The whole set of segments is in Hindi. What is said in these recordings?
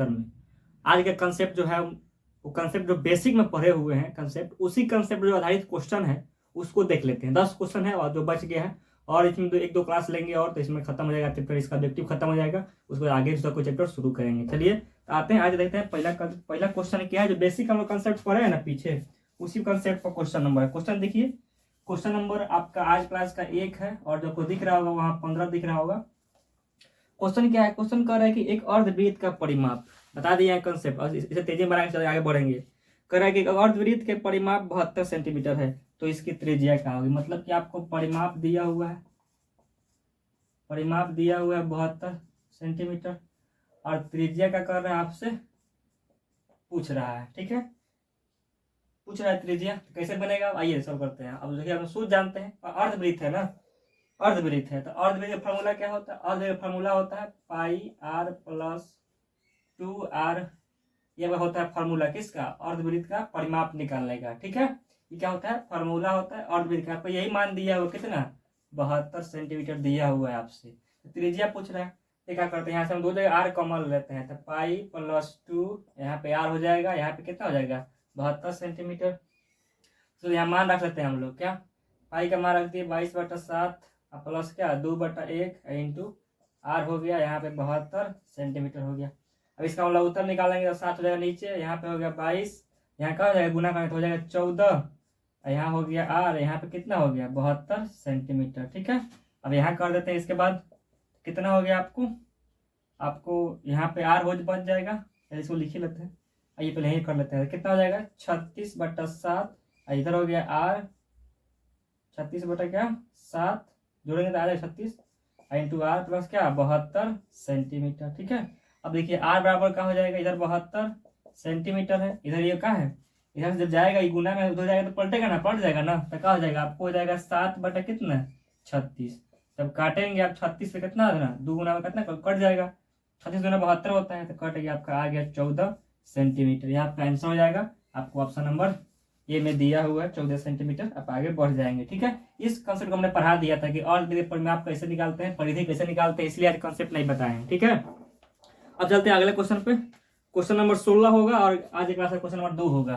चैप्टर में। आज का कंसेप्ट जो है वो कंसेप्ट जो बेसिक में पढ़े हुए हैं कंसेप्ट, उसी कंसेप्ट जो आधारित क्वेश्चन है उसको देख लेते हैं। 10 क्वेश्चन है और जो बच गया है, और इसमें तो 1-2 क्लास लेंगे और तो इसमें खत्म हो जाएगा चैप्टर, इसका ऑब्जेक्टिव खत्म हो जाएगा। उसके बाद आगे दूसरा कोई चैप्टर शुरू करेंगे। चलिए तो आते हैं, आज देखते हैं पहला क्वेश्चन क्या है। जो बेसिक हम लोग कंसेप्ट पढ़े हैं ना पीछे, उसी कंसेप्ट पर क्वेश्चन नंबर है। क्वेश्चन देखिए, क्वेश्चन नंबर आपका आज क्लास का 1 है और जो आपको दिख रहा होगा वहां 15 दिख रहा होगा। क्वेश्चन क्या है? क्वेश्चन कह रहा है कि एक अर्धवृत्त का परिमाप, बता दिया है कंसेप्ट और इसे तेजी में बढ़ाकर आगे बढ़ेंगे। कह रहा है कि अर्धवृत्त के परिमाप 72 सेंटीमीटर है, तो इसकी त्रिज्या क्या होगी? मतलब कि आपको परिमाप दिया हुआ है, परिमाप दिया हुआ है 72 सेंटीमीटर और त्रिज्या का कर रहा है आपसे, पूछ रहा है। ठीक है, पूछ रहा है त्रिज्या, तो कैसे बनेगा? आइए सब करते हैं। अब देखिए, हम सूत्र जानते हैं, अर्धवृत्त है ना, अर्धवृत्त है तो अर्धवृत्त का फार्मूला क्या होता है? अर्धवृत्त का फार्मूला होता है पाई आर प्लस 2r। यह होता है फार्मूला किसका? अर्धवृत्त का परिमाप निकालने का। ठीक है, ये क्या होता है? फार्मूला होता है अर्धवृत्त का। आपको यही मान दिया हुआ कितना? 72 सेंटीमीटर दिया हुआ है आपसे। तो त्रिज्या पूछ रहा है, तो क्या करते हैं, यहाँ से हम दो जगह आर कॉमन लेते हैं, तो पाई प्लस 2, यहाँ पे आर हो जाएगा, यहाँ पे कितना हो जाएगा? 72 सेंटीमीटर। तो यहाँ मान रख लेते हैं हम लोग, क्या पाई का मान रख दिए 22/7 प्लस क्या 2/1 इंटू आर हो गया, यहाँ पे 72 सेंटीमीटर हो गया। अब इसका मतलब उत्तर निकालेंगे तो 7 हो जाएगा नीचे, यहाँ पे हो गया 22, यहाँ क्या हो जाएगा? गुना करेंगे तो हो जाएगा 14, यहाँ हो गया आर, यहाँ पे कितना हो गया? 72 सेंटीमीटर। ठीक है, अब यहाँ कर देते हैं। इसके बाद कितना हो गया आपको यहाँ पे आर हो बच जाएगा, इसको लिख ही लेते हैं। आइए पहले यही कर लेते हैं, कितना हो जाएगा? 36/7, इधर हो गया आर 36/7, जोड़ेंगे तो आ जाएगा 36 इंटू आर प्लस क्या 72 सेंटीमीटर। ठीक है, अब देखिए आर बराबर क्या हो जाएगा? इधर 72 सेंटीमीटर है, इधर ये क्या है? इधर से जब जाएगा ये गुना में हो जाएगा तो पलटेगा ना, पलट जाएगा ना, तो क्या हो जाएगा? आपको हो जाएगा 7/कितना 36। जब काटेंगे आप 36 से कितना देना, 2 गुना में कितना कट जाएगा? 36 गुना 72 होता है, तो कट गया आपका, आ गया 14 सेंटीमीटर। यहाँ आपका आंसर हो जाएगा। आपको ऑप्शन नंबर ये में दिया हुआ है 14 सेंटीमीटर। आप आगे बढ़ जाएंगे। ठीक है, इस कंसेप्ट को हमने पढ़ा दिया था कि और परिमाप कैसे निकालते हैं, परिधि कैसे निकालते हैं, इसलिए आज कंसेप्ट नहीं बताए। ठीक है, अब चलते हैं अगले क्वेश्चन पे। क्वेश्चन नंबर 16 होगा और आज क्लास का क्वेश्चन नंबर 2 होगा।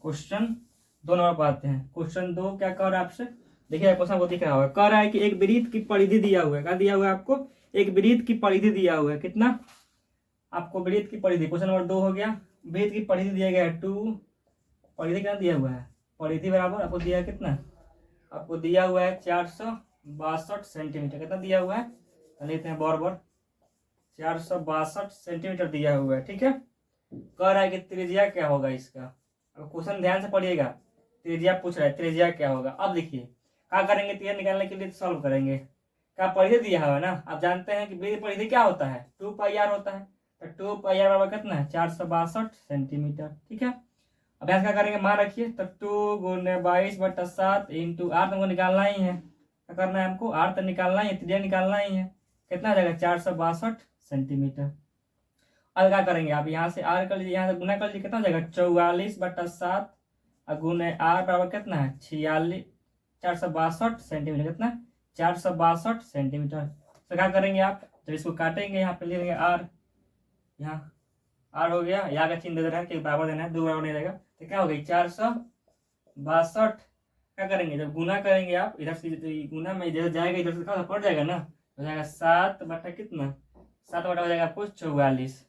क्वेश्चन 2 नंबर पर आते हैं। क्वेश्चन 2 क्या कह रहा है आपसे? देखिए क्वेश्चन को दिख रहा होगा, कह रहा है कि एक वृत्त की परिधि दिया हुआ है। क्या दिया हुआ है आपको? एक वृत्त की परिधि दिया हुआ है। कितना? आपको वृत्त की परिधि, क्वेश्चन नंबर 2 हो गया। वृत्त की परिधि दिया गया है 2, परिधि कितना दिया हुआ है? परिधि बराबर आपको दिया है कितना? आपको दिया हुआ है 462 सेंटीमीटर। कितना दिया हुआ है? लेते हैं बराबर 462 सेंटीमीटर दिया हुआ है। ठीक है, कह रहा है कि त्रिज्या क्या होगा इसका। अब क्वेश्चन ध्यान से पढ़िएगा, त्रिज्या पूछ रहा है, त्रिज्या क्या होगा। अब देखिए क्या करेंगे, त्रिज्या निकालने के लिए सॉल्व करेंगे। क्या परिधि दिया हुआ है ना, आप जानते हैं कि वृत्त परिधि क्या होता है? 2πr होता है, तो 2πr बराबर कितना है? 462 सेंटीमीटर। ठीक है, अब यहाँ क्या करेंगे, मान रखिए, तो 2 गुने 22/7 इंटू आर तुमको निकालना ही है। क्या करना है हमको? आर तो निकालना ही है, त्रिज्या निकालना ही है। कितना आ जाएगा? 462 सेंटीमीटर। अब क्या करेंगे, आप यहाँ से आर कर लीजिए, यहाँ से गुना कर लीजिए, कितना हो जाएगा? 44/7 गुने आर बराबर कितना है? 462 सेंटीमीटर। कितना? 462 सेंटीमीटर। तो क्या करेंगे आप, जब इसको काटेंगे यहाँ पे ले लेंगे आर, यहाँ आर हो गया, यहाँ का चिन्ह दे रहा है कि बराबर देना है, 2 बराबर नहीं रहेगा, तो क्या हो गई? 462। क्या करेंगे, जब गुना करेंगे आप इधर से, गुना में इधर जाएगा, इधर से क्या पड़ जाएगा ना, हो जाएगा 7/कितना 7 हो जाएगा आपको 44।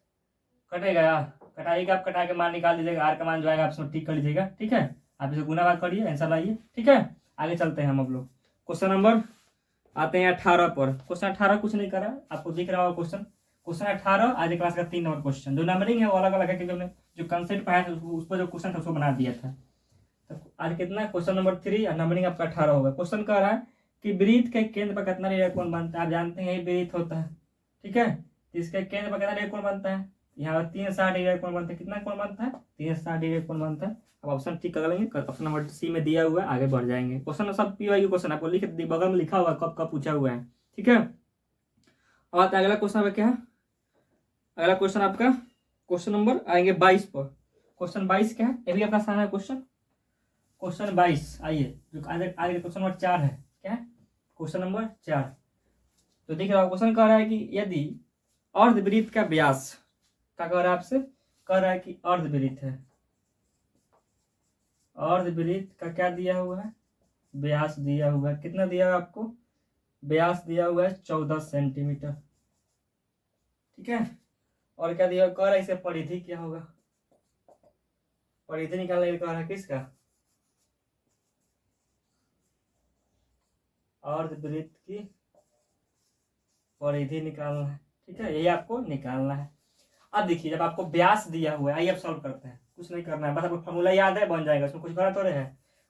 कटेगा, कटाइएगा, आप कटा के मान निकाल दीजिएगा, आर का मान जो आएगा आप इसको ठीक कर लीजिएगा। ठीक है, आप इसे गुना बात करिए, आंसर लाइए। ठीक है, आगे चलते हैं हम लोग। क्वेश्चन नंबर आते हैं 18 पर। क्वेश्चन 18 कुछ नहीं करा, आपको दिख रहा होगा क्वेश्चन। क्वेश्चन 18 आज क्लास का 3 नंबर क्वेश्चन। जो नंबरिंग है वो अलग अलग है, क्योंकि हमने जो कंसेप्ट पढ़ाया था उस पर जो क्वेश्चन था उसको बना दिया था। तो आज कितना? क्वेश्चन नंबर 3 और नंबरिंग आपका 18 होगा। क्वेश्चन कह रहा है कि वृत्त के केंद्र पर कितना रेडियन कोण बनता है। आप जानते हैं यही वृत्त होता है। ठीक है, इसके केंद्र पर कितना रेडियन कोण बनता है? यहाँ पर 360 डिग्री कोण बनता है। कितना कोण बनता है? 360 डिग्री कोण बनता है। अब ऑप्शन ठीक कर लेंगे, ऑप्शन नंबर सी में दिया हुआ है, आगे बढ़ जाएंगे। क्वेश्चन सब पीवाई क्वेश्चन आपको लिख बगल में लिखा हुआ कब कब पूछा हुआ है। ठीक है, और अगला क्वेश्चन क्या है? अगला क्वेश्चन आपका क्वेश्चन नंबर आएंगे 22 पर। क्वेश्चन 22 क्या है? ये भी अपना आसान है क्वेश्चन। क्वेश्चन 22 आइए, जो आज क्वेश्चन नंबर 4 है। क्या है? Question number 4। तो दिख रहा है क्वेश्चन कह रहा है कि यदि अर्धवृत्त का व्यास, क्या कह रहा है आपसे, कह रहा है कि अर्धवृत्त है, अर्धवृत्त का क्या दिया हुआ है, व्यास दिया हुआ है, कितना दिया हुआ है आपको, व्यास दिया हुआ है 14 सेंटीमीटर, ठीक है। और क्या दिया हुआ, कह रहा है इसे परिधि क्या होगा, परिधि निकालने के लिए कह रहा है किसका, अर्धवृत्त की परिधि निकालना है, ठीक है, यही आपको निकालना है। अब देखिए जब आपको व्यास दिया हुआ है, आइए अब सॉल्व करते हैं, कुछ नहीं करना है, बस आपको फॉर्मूला याद है, बन जाएगा, उसमें कुछ करना थोड़े है।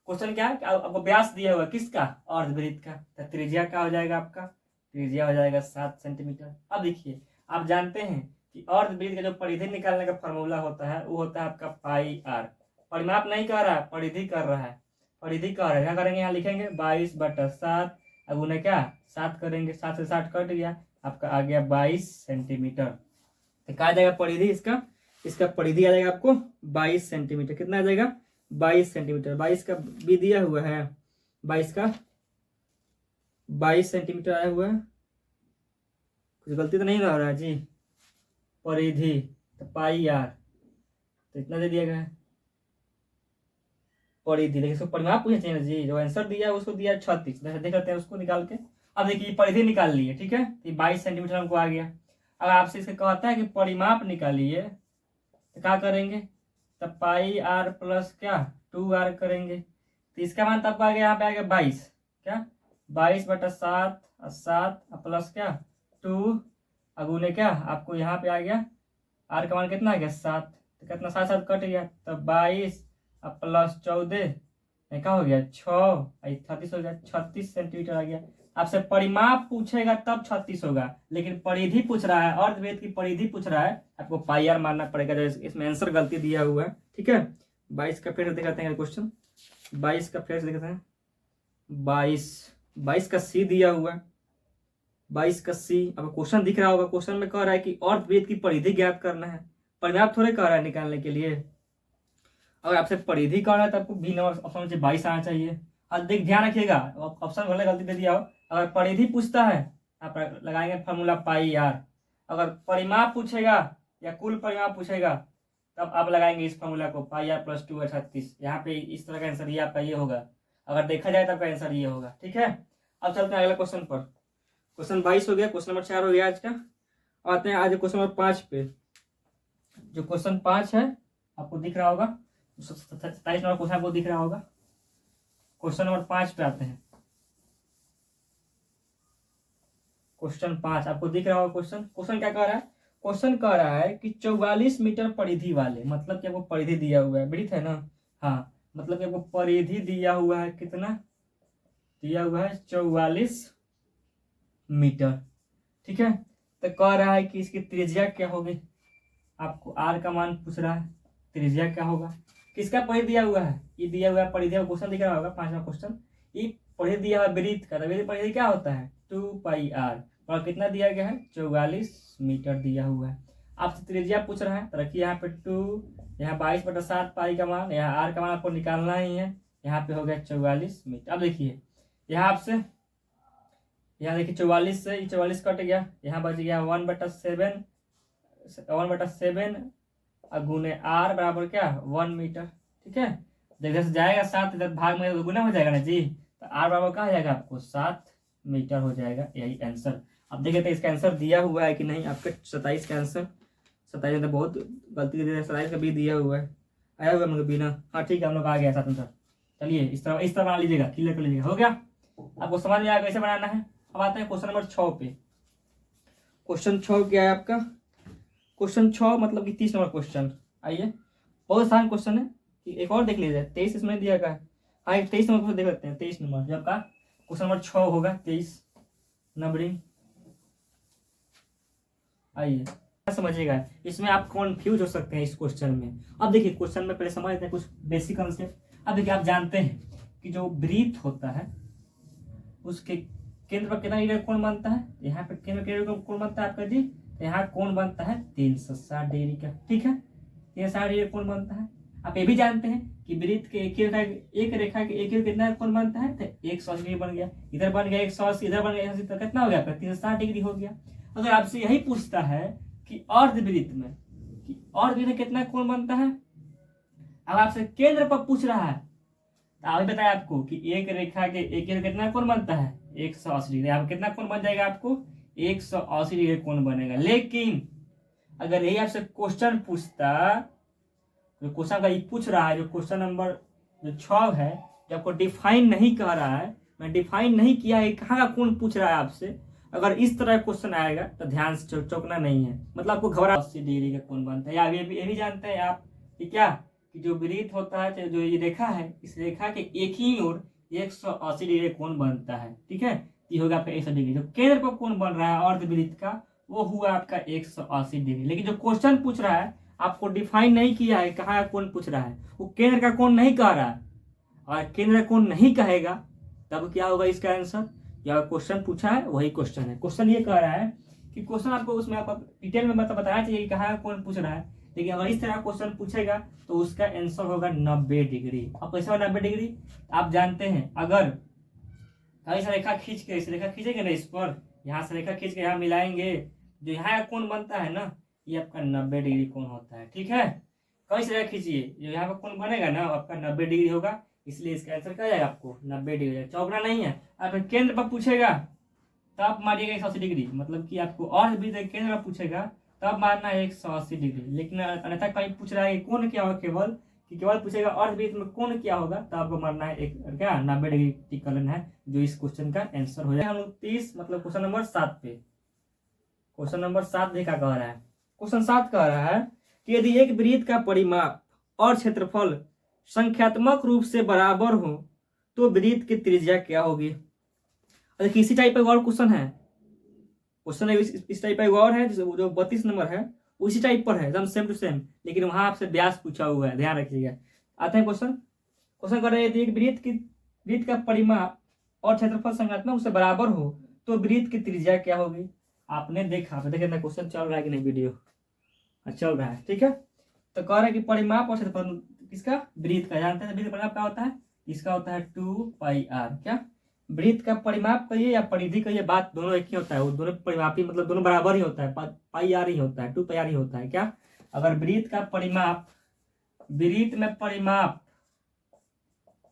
क्वेश्चन क्या है कि आपको व्यास दिया हुआ है किसका, अर्धवृत्त का, तो त्रिज्या क्या हो जाएगा आपका, त्रिज्या हो जाएगा 7 सेंटीमीटर। अब देखिए आप जानते हैं कि अर्धवृत्त का जो परिधि निकालने का फॉर्मूला होता है वो होता है आपका पाई आर। परिमाप नहीं कर रहा है, परिधि कर रहा है, परिधि कर रहा है, क्या करेंगे, यहाँ लिखेंगे 22/7, अब उन्हें क्या 7 करेंगे, 7 से 7 कट गया, आपका आ गया 22 सेंटीमीटर। तो क्या आ जाएगा परिधि इसका, इसका परिधि आ जाएगा आपको 22 सेंटीमीटर, कितना आ जाएगा 22 सेंटीमीटर, 22 का भी दिया हुआ है, 22 का 22 सेंटीमीटर आया हुआ है, कुछ गलती तो नहीं हो रहा है जी, परिधि तो पाई आर, तो इतना दे दिया गया है परिधि, लेकिन इसको परिमाप पूछना चाहिए ना जी, जो आंसर दिया है उसको दिया 36, देख लेते हैं उसको निकाल के। अब देखिए परिधि निकाल लिए, ठीक है, तो 22 सेंटीमीटर हमको आ गया। अगर आपसे इसके कहता है कि परिमाप निकालिए तो क्या करेंगे, तब पाई आर प्लस क्या 2r करेंगे, तो इसका मान तब आ गया, यहाँ पे आ गया 22, क्या 22/7 और 7 प्लस क्या 2 अगुने क्या आपको यहाँ पे आ गया आर का मान कितना आ गया 7, तो कितना 7 7 कट गया, तो 22 अब प्लस 14 क्या हो गया 6, 36 हो गया, 36 सेंटीमीटर आ गया। आपसे परिमाप पूछेगा तब 36 होगा, लेकिन परिधि पूछ रहा है, अर्धवृत्त की परिधि पूछ रहा है, आपको पाई आर मानना पड़ेगा, जो इसमें आंसर गलती दिया हुआ है, ठीक है। 22 का फिर दिखाते हैं क्वेश्चन, 22 का फिर देखते हैं, 22 का सी दिया हुआ है, 22 का सी, अब क्वेश्चन दिख रहा होगा, क्वेश्चन में कह रहा है कि अर्धवृत्त की परिधि ज्ञात करना है, परिमाप थोड़े कह रहा है निकालने के लिए। अगर आपसे परिधि कर रहा है तो आपको बी नंबर ऑप्शन से 22 आना चाहिए। और देख ध्यान रखिएगा, ऑप्शन भले गलती दे दिया हो, अगर परिधि पूछता है आप लगाएंगे फॉर्मूला पाई आर, अगर परिमाप पूछेगा या कुल परिमाप पूछेगा तब आप लगाएंगे इस फॉर्मूला को पाई आर प्लस 2 36, यहाँ पे इस तरह का आंसर ये आपका ये होगा, अगर देखा जाए तब का आंसर ये होगा, ठीक है। अब चलते हैं अगले क्वेश्चन पर, क्वेश्चन 22 हो गया, क्वेश्चन नंबर 4 हो गया आज का। आते हैं आज क्वेश्चन नंबर 5 पे, जो क्वेश्चन 5 है आपको दिख रहा होगा, 27 नंबर क्वेश्चन आपको दिख रहा होगा। क्वेश्चन नंबर 5 पे आते हैं, क्वेश्चन 5 आपको दिख रहा होगा। क्वेश्चन क्या कह रहा है, क्वेश्चन कह रहा है कि 44 मीटर परिधि वाले, मतलब कि आपको परिधि दिया हुआ है, वृत्त है ना, हाँ, मतलब कि आपको परिधि दिया हुआ है, कितना दिया हुआ है 44 मीटर, ठीक है। तो कह रहा है कि इसकी त्रिज्या क्या होगी, आपको आर का मान पूछ रहा है, त्रिज्या क्या होगा, किसका परिधि दिया हुआ है, ये दिया हुआ है परिधि, क्वेश्चन दिख रहा होगा 5वां क्वेश्चन, ये परिधि दिया हुआ वृत्त का, तो परिधि क्या होता है 2πr, और कितना दिया गया है 44 मीटर दिया हुआ है। आपसे त्रिज्या पूछ रहा है तो रखिए यहाँ पे 2, यहाँ 22/7 पाई का मान, यहाँ आर का मान आपको निकालना ही है, यहाँ पे हो गया 44 मीटर। अब देखिए यहाँ आपसे, यहाँ देखिए 44 से 44 कट गया, यहाँ बच गया 1/7 गुने आर बराबर क्या 1 मीटर, ठीक है। इधर से जाएगा 7, इधर भाग में तो गुना हो जाएगा ना जी, तो आर बराबर क्या हो जाएगा आपको 7 मीटर हो जाएगा, यही आंसर। अब देखते हैं इसका आंसर दिया हुआ है कि नहीं, आपके 27 का आंसर, 27 में बहुत गलती दे, 27 का भी दिया हुआ है, आया हुआ मतलब बिना, हाँ ठीक है, हम लोग आ गया 7 आंसर। चलिए इस तरह बना लीजिएगा, क्लियर कर लीजिएगा, हो गया, आपको समझ में आया कैसे बनाना है। अब आते हैं क्वेश्चन नंबर 6 पे। क्वेश्चन 6 क्या है आपका, क्वेश्चन 6 मतलब कि 30 नंबर क्वेश्चन, आइए बहुत आसान क्वेश्चन है, एक और देख लीजिए, 23 इसमें दिया गया है, हाँ 23 नंबर को देख लेते हैं, 23 नंबर जब का क्वेश्चन नंबर 6 होगा, 23 नंबरिंग, आइए समझिएगा, इसमें आप कॉन्फ्यूज हो सकते हैं इस क्वेश्चन में। अब देखिए क्वेश्चन में पहले समझते हैं कुछ बेसिक कंसेप्ट। अब देखिए आप जानते हैं कि जो वृत्त होता है उसके केंद्र पर कितना डिग्री कोण बनता है, यहाँ पे केंद्र डिग्री कोण बनता है आपका जी, यहाँ कोण बनता है 360 डिग्री का, ठीक है, 360 डिग्री कोण बनता है। आप ये भी जानते हैं कि वृत्त के एक रेखा के एक कितना कोण बनता है, तो 180 डिग्री बन गया, इधर बन गया 180, इधर बन गया 180, तो कितना हो गया आपका 360 डिग्री हो गया। अगर आपसे यही पूछता है कि अर्धवृत्त में कितना कोण बनता है, अब आपसे केंद्र पर पूछ रहा है, तो अभी बताया आपको कि एक रेखा के एक कितना कोण बनता है 180 डिग्री। आप कितना कोण बन जाएगा, आपको 180 डिग्री कोण बनेगा। लेकिन अगर यही आपसे क्वेश्चन पूछता, जो क्वेश्चन का पूछ रहा है, जो क्वेश्चन नंबर जो 6 है, जो आपको डिफाइन नहीं कर रहा है, मैं डिफाइन नहीं किया है कहाँ का कोण पूछ रहा है आपसे, अगर इस तरह क्वेश्चन आएगा तो ध्यान से चौंकना नहीं है, मतलब आपको घबरा 80 डिग्री का कोण बनता है। या ये भी जानते हैं आप कि क्या, कि जो वृत्त होता है, जो ये रेखा है, इस रेखा के एक ही ओर 180 डिग्री कोण बनता है। ठीक है, ये होगा आपका 180 डिग्री। जो केंद्र पर कोण बन रहा है अर्धवृत्त का, वो हुआ आपका 180 डिग्री। लेकिन जो क्वेश्चन पूछ रहा है, आपको डिफाइन नहीं किया है कहाँ का कोण पूछ रहा है, वो केंद्र का कोण नहीं कह रहा है, और केंद्र का कोण नहीं कहेगा तब क्या होगा इसका आंसर। या क्वेश्चन पूछा है वही क्वेश्चन है। क्वेश्चन ये कह रहा है कि क्वेश्चन आपको उसमें आप डिटेल में बताना चाहिए कि कहाँ का कोण पूछ रहा है, लेकिन अगर इस तरह क्वेश्चन पूछेगा तो उसका आंसर होगा 90 डिग्री। अब कैसे होगा 90 डिग्री, आप जानते हैं, अगर ऐसा रेखा खींच के, इस रेखा खींचेंगे ना, इस पर यहाँ से रेखा खींच के यहाँ मिलाएंगे, जो यहाँ का कोण बनता है ना, ये आपका 90 डिग्री कोण होता है। ठीक है, कैसे रेखा खींचिए, जो यहाँ पर कोण बनेगा ना, आपका 90 डिग्री होगा, इसलिए इसका आंसर क्या जाएगा आपको 90 डिग्री। चौकना नहीं है, आप केंद्र पर पूछेगा तब मारिएगा 180 डिग्री, मतलब कि आपको और भी केंद्र पर पूछेगा तब मारना है 180 डिग्री। लेकिन अन्यथा कहीं पूछ रहा है कि कोण क्या होगा, केवल पूछेगा अर्धवृत्त में कोण क्या होगा, तब आपको मारना है एक क्या 90 डिग्री टिक कर लेना है, जो इस क्वेश्चन का आंसर हो जाएगा। हम लोग 30 मतलब क्वेश्चन नंबर 7 पे, क्वेश्चन नंबर 7 देखा कह रहा है। क्वेश्चन 7 कह रहा है कि यदि एक वृत्त का परिमाप और क्षेत्रफल संख्यात्मक रूप से बराबर हो तो वृत्त की त्रिज्या क्या होगी। देखिए इसी टाइप का और क्वेश्चन है, क्वेश्चन इस टाइप का और है, जो 32 नंबर है उसी टाइप पर है, एकदम सेम टू सेम, लेकिन वहां आपसे व्यास पूछा हुआ है, ध्यान रखिएगा। आते हैं क्वेश्चन कर रहे हैं, एक वृत्त का परिमाप और क्षेत्रफल संख्यात्मक रूप से बराबर हो तो वृत्त की त्रिज्या क्या होगी। आपने देखा, देखिए ना क्वेश्चन चल रहा है कि नहीं, वीडियो चल रहा है। ठीक है, तो कह रहा है कि परिमाप और क्षेत्रफल किसका, वृत्त का। जानते हैं वृत्त का परिमाप क्या होता है, इसका होता है 2πr। क्या वृत्त का परिमाप कहिए या परिधि कहिए, बात दोनों एक ही होता है, वो दोनों परिमापी मतलब दोनों बराबर ही होता है, πr ही होता है, 2πr ही होता है। क्या, अगर वृत्त का परिमाप, वृत्त में परिमाप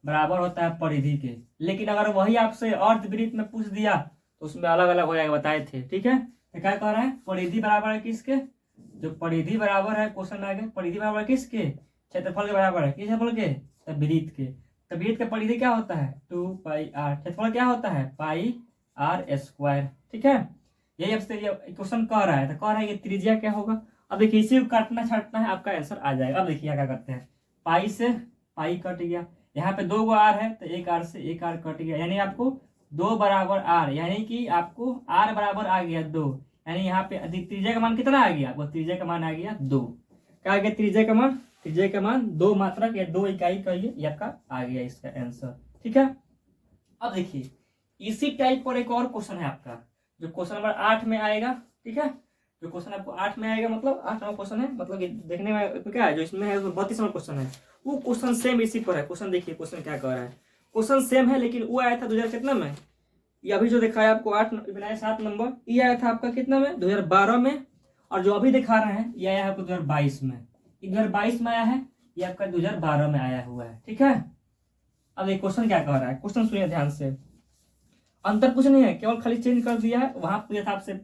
बराबर होता है परिधि के, लेकिन अगर वही आपसे अर्धवृत्त में पूछ दिया तो उसमें अलग अलग हो जाएगा, बताए थे। ठीक है, तो क्या कह रहा है, परिधि बराबर है किसके, जो परिधि बराबर है, क्वेश्चन आएगा परिधि बराबर है किसके, क्षेत्रफल के बराबर है, किस क्षेत्रफल के, तो वृत्त के। तो वृत्त का परिधि क्या होता है 2πr, क्षेत्रफल क्या होता है πr²। ठीक है, यही आपसे क्वेश्चन कह रहा है, तो कह रहा है कि त्रिज्या क्या होगा। अब देखिए इसी को काटना छाटना है, आपका आंसर आ जाएगा। अब देखिए क्या करते हैं, पाई से पाई कट गया, यहाँ पे 2 आर है तो एक आर से एक आर कट गया, यानी आपको 2 बराबर आर, यानी कि आपको आर बराबर आ गया 2, यानी यहाँ पे त्रिज्या का मान कितना आ गया, वो त्रिज्या का मान आ गया 2। क्या आ गया त्रिज्या का मान, त्रिज्या का मान 2 मात्रक या 2 इकाई कहिए, ये आपका आ गया इसका आंसर। ठीक है, अब देखिए इसी टाइप पर एक और क्वेश्चन है आपका, जो क्वेश्चन नंबर 8 में आएगा। ठीक है, जो क्वेश्चन आपको 8 में आएगा, मतलब 8 नंबर क्वेश्चन है, मतलब देखने में क्या है, जो इसमें है 32 नंबर क्वेश्चन है, वो क्वेश्चन सेम इसी पर है। क्वेश्चन देखिए, क्वेश्चन क्या कह रहा है, क्वेश्चन सेम है, लेकिन वो आया था 2000 कितना में, ये अभी जो दिखाया आपको 7 नंबर, ये आया था आपका कितना में 2012 में, और जो अभी दिखा रहे हैं ये आया है आपको 2022 में। 2022 में आया है, ये आपका 2012 में आया हुआ है। ठीक है, अब ये क्वेश्चन क्या कह रहा है, क्वेश्चन सुनिए ध्यान से, अंतर कुछ नहीं है, केवल खाली चेंज कर दिया है। वहां पूछा था आपसे,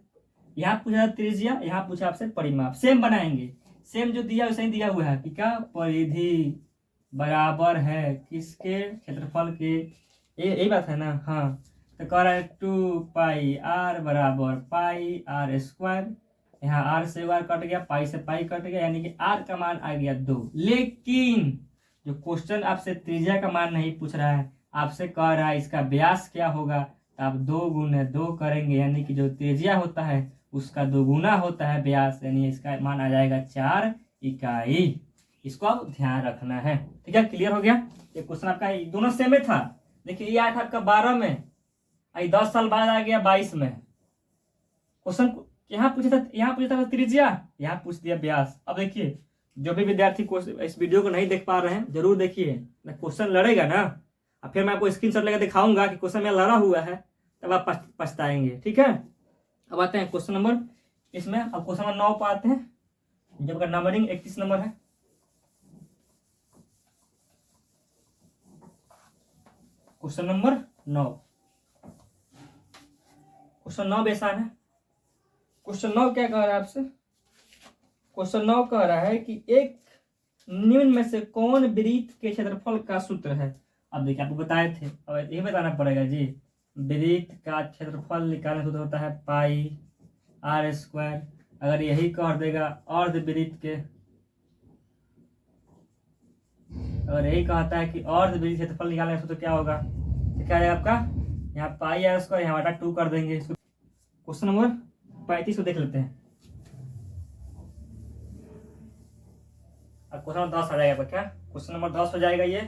यहाँ पूछा था त्रिज्या, यहाँ पूछा आपसे परिमाप, सेम बनाएंगे, सेम जो दिया वैसे ही दिया हुआ है कि क्या परिधि बराबर है किसके, क्षेत्रफल के, यही बात है ना। हाँ, तो कह रहा है 2πr बराबर πr², यहाँ आर से आर कट गया, पाई से पाई कट गया, यानी कि आर का मान आ गया 2। लेकिन जो क्वेश्चन आपसे त्रिज्या का मान नहीं पूछ रहा है, आपसे कह रहा है इसका व्यास क्या होगा, तो आप 2 गुने 2 करेंगे, यानी कि जो त्रिज्या होता है उसका 2 गुना होता है व्यास, यानी इसका मान आ जाएगा 4 इकाई। इसको आप ध्यान रखना है। ठीक है, क्लियर हो गया। ये क्वेश्चन आपका दोनों सेम ही था। देखिए ये आया था आपका 12 में, 10 साल बाद आ गया 22 में। क्वेश्चन यहाँ पूछा था त्रिज्या, यहाँ पूछ दिया व्यास। अब देखिए जो भी विद्यार्थी इस वीडियो को नहीं देख पा रहे हैं जरूर देखिए, क्वेश्चन लड़ेगा ना, और फिर मैं आपको स्क्रीनशॉट लेकर दिखाऊंगा कि क्वेश्चन में लड़ा हुआ है, तब आप पछताएंगे। ठीक है, अब आते हैं क्वेश्चन नंबर, इसमें अब क्वेश्चन नंबर 9 पर आते हैं, जब का नंबरिंग 31 नंबर है। क्वेश्चन नंबर 9, क्वेश्चन 9 बेसान है। क्वेश्चन 9 क्या कह रहा है आपसे? क्वेश्चन 9 कह रहा है कि एक निम्न में से कौन वृत्त के क्षेत्रफल का सूत्र है। अब देखिए आपको बताए थे, अब ये बताना पड़ेगा जी। वृत्त का क्षेत्रफल निकालने सूत्र होता है पाई आर स्क्वायर। अगर यही कर देगा अर्धवृत्त के, अगर यही कहता है कि अर्धवृत्त क्षेत्रफल निकालने का सूत्र क्या होगा, तो क्या है आपका, यहाँ पाई आर स्क्वायर, यहाँ बटा 2 कर देंगे इसको। क्वेश्चन नंबर 35 को देख लेते हैं। अब क्वेश्चन नंबर 10 आ जाएगा आपका, क्या क्वेश्चन नंबर 10 हो जाएगा ये।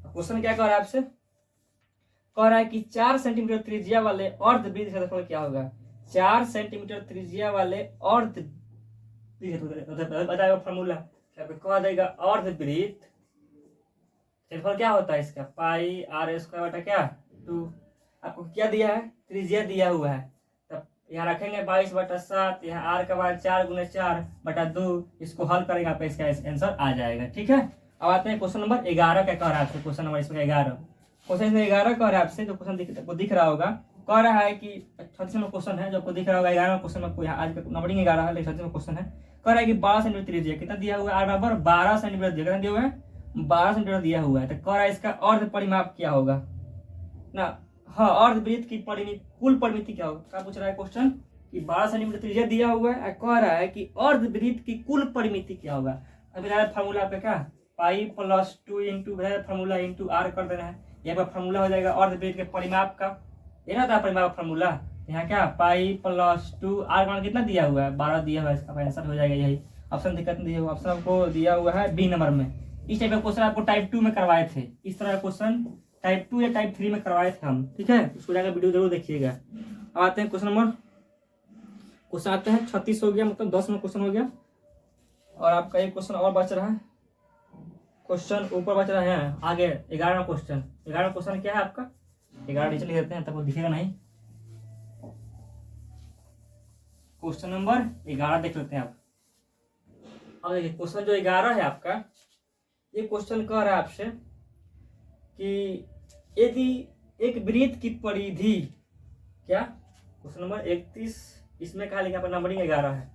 क्वेश्चन क्या कह रहा है आपसे? कह रहा है कि 4 सेंटीमीटर त्रिज्या वाले अर्धवृत्त क्षेत्रफल क्या होगा। 4 सेंटीमीटर त्रिज्या वाले बताएगा फॉर्मूला, कह देगा अर्धवृत्त क्षेत्रफल क्या होता है इसका, पाई आर स्क्वायर बटा क्या 2। आपको क्या दिया है, त्रिज्या दिया हुआ है, तब यहाँ रखेंगे 22/7, यहाँ आर का मान 4 × 4/2, इसको हल करेंगे आपका इसका आंसर आ जाएगा। ठीक है, अब आते हैं क्वेश्चन नंबर 11। क्या कह रहा है आपसे? क्वेश्चन नंबर इसमें 11, क्वेश्चन में 11 कह रहा है आपसे, जो क्वेश्चन दिख रहा होगा, कह रहा है कि 36 में क्वेश्चन है, जो आपको दिख रहा होगा 11 क्वेश्चन में, कोई आज का नंबरिंग 11 है लेकिन 36 में क्वेश्चन है। कह रहा है कि 12 सेंटीमीटर त्रिज्या कितना दिया हुआ है, आर बराबर 12 सेंटीमीटर दिया, कितना दिया हुआ है 12 सेंटीमीटर दिया हुआ है। तो कह रहा है इसका अर्ध परिमाप क्या होगा ना, हाँ अर्धवृत्त की कुल परिमिति क्या होगा। क्या पूछ रहा है क्वेश्चन कि 12 सेंटीमीटर त्रिज्या दिया हुआ है, कह रहा है कि अर्धवृत्त की कुल परिमिति क्या होगा। अभी फॉर्मूला आपका क्या, pi plus 2 into formula into R कर देना है, यहाँ पर फॉर्मूला हो जाएगा अर्धवृत्त के परिमाप का, ये ना था परिमाप फॉर्मूला। यहाँ क्या पाई प्लस 2 आर मान कितना दिया हुआ है 12 दिया हुआ है, इसका आंसर हो जाएगा यही। ऑप्शन दिक्कत नहीं दिया हुआ, ऑप्शन आपको दिया हुआ है बी नंबर में। इस टाइप का क्वेश्चन आपको टाइप 2 में करवाए थे, इस तरह का क्वेश्चन टाइप 2 या टाइप 3 में करवाए थे हम। ठीक है, उसको जाकर वीडियो जरूर देखिएगा। अब आते हैं क्वेश्चन नंबर, क्वेश्चन आते हैं 36 हो गया, मतलब 10 में क्वेश्चन हो गया, और आपका एक क्वेश्चन और बच रहा है, क्वेश्चन ऊपर बच रहा है आगे 11वां क्वेश्चन। 11वां क्वेश्चन क्या है आपका, 11 नीचे लिख देते हैं तब दिखेगा नहीं। क्वेश्चन नंबर 11 देख लेते हैं आप। अब देखिए क्वेश्चन जो 11 है आपका, ये क्वेश्चन कह रहा है आपसे कि यदि एक वृत्त की परिधि, क्या क्वेश्चन नंबर 31, इसमें कहा लिखा पर नंबरिंग 11 है,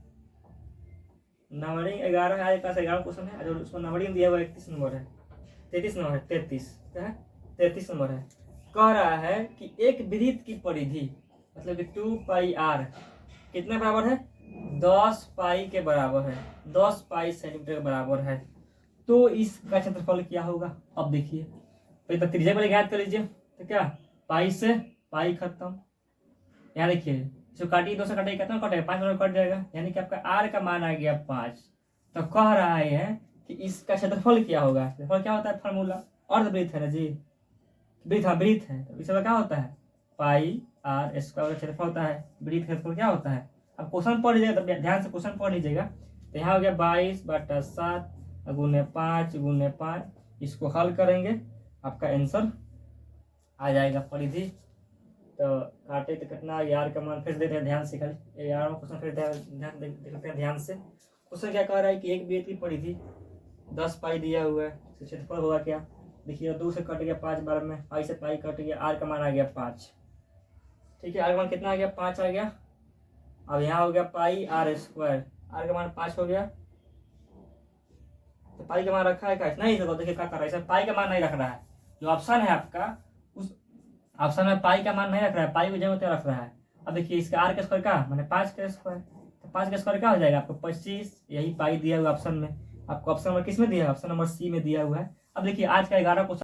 नंबरिंग 11 है, आज पास 11 क्वेश्चन है, जो उसमें नंबरिंग दिया हुआ 31 नंबर है, 33 नंबर है, 33 क्या है 33 नंबर है। कह रहा है कि एक वृत्त की परिधि मतलब कि 2 पाई आर कितने बराबर है, 10 पाई के बराबर है, 10 पाई सेंटीमीटर के बराबर है, तो इसका क्षेत्रफल क्या होगा। अब देखिए पहले तो त्रिज्या पहले ज्ञात कर लीजिए, तो क्या पाई से पाई खत्म, यहाँ देखिए इसको काटिए, 2 से काटिए कितना कटेगा 5 मिनट कट जाएगा, यानी कि आपका आर का मान आ गया 5। तो कह रहा है कि इसका क्षेत्रफल क्या होगा। क्षेत्रफल क्या होता है, फॉर्मूला अर्धवृत्त है ना जी, वृत्त हाँ वृत्त है, तो इसका क्या होता है पाई आर स्क्वायर क्षेत्रफल होता है, वृत्त क्षेत्रफल क्या होता है। अब क्वेश्चन पढ़ लीजिएगा, तो ध्यान से क्वेश्चन पढ़ लीजिएगा। तो यहाँ हो गया 22/7 × 5 × 5, इसको हल करेंगे आपका आंसर आ जाएगा परिधि। तो काटे तो कितना यार का मान फिर देते हैं ध्यान से, खाली 11वां क्वेश्चन फिर ध्यान देखते हैं ध्यान से। क्वेश्चन क्या कह रहा है कि एक वृत्त की परिधि 10 पाई दिया हुआ है, क्षेत्रफल होगा क्या, देखिए 2 से कट गया 5 बार में, पाई से पाई कट गया, आर का मान आ गया 5। ठीक है, आर का मान कितना आ गया 5 आ गया। अब यहाँ हो गया पाई आर स्क्वायर, आर का मान 5 हो गया, तो पाई का मान रखा है क्या नहीं, तो देखिए क्या कर रहा है, पाई का मान नहीं रख रहा है, जो ऑप्शन है आपका उस ऑप्शन में पाई का मान नहीं रख रहा है, पाई को जगह रख रहा है। अब देखिए इसका आर का स्क्वायर का मैंने 5 का स्क्वायर, तो 5 का स्क्वायर क्या हो जाएगा आपको 25, यही पाई दिया हुआ ऑप्शन में, आपको ऑप्शन नंबर किस में दिया है, ऑप्शन नंबर सी में दिया हुआ है। अब देखिए आज का 11 क्वेश्चन